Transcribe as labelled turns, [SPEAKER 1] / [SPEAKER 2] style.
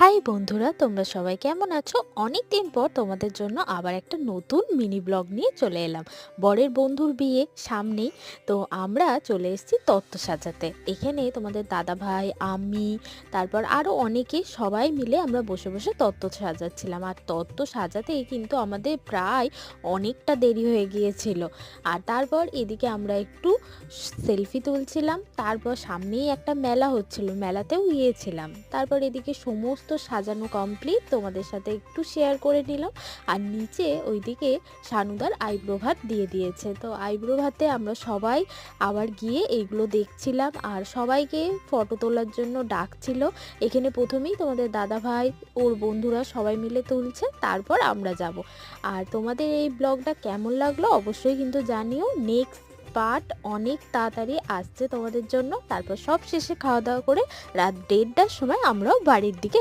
[SPEAKER 1] High বন্ধুরা, তোমরা সবাই কেমন আছো? অনেক দিন পর তোমাদের জন্য আবার একটা নতুন মিনি ব্লগ নিয়ে চলে এলাম। বরের বন্ধুর বিয়ে সামনেই, তো আমরা চলে এসেছি তত্ত্ব সাজাতে। এখানে তোমাদের দাদা ভাই, আমি, তারপর আরও অনেকে সবাই মিলে আমরা বসে বসে তত্ত্ব সাজাচ্ছিলাম। আর তত্ত্ব সাজাতেই কিন্তু আমাদের প্রায় অনেকটা দেরি হয়ে গিয়েছিল। আর তারপর এদিকে আমরা একটু সেলফি তুলছিলাম, তারপর সামনেই একটা মেলা হচ্ছিল, মেলাতেও গিয়েছিলাম। তারপর এদিকে সমস্ত সাজানো কমপ্লিট, তোমাদের সাথে একটু শেয়ার করে নিলাম। আর নিচে ওইদিকে সানুদার আইব্রো ভাত দিয়ে দিয়েছে, তো আইব্রো ভাতে আমরা সবাই আবার গিয়ে এইগুলো দেখছিলাম আর সবাইকে ফটো তোলার জন্য ডাকছিল। এখানে প্রথমেই তোমাদের দাদা ভাই, ওর বন্ধুরা সবাই মিলে তুলছে, তারপর আমরা যাব। আর তোমাদের এই ব্লগটা কেমন লাগলো অবশ্যই কিন্তু জানিও। নেক্সট পার্ট অনেক তাড়াতাড়ি আসছে তোমাদের জন্য। তারপর সব শেষে খাওয়া দাওয়া করে রাত 1:30টার সময় আমরাও বাড়ির দিকে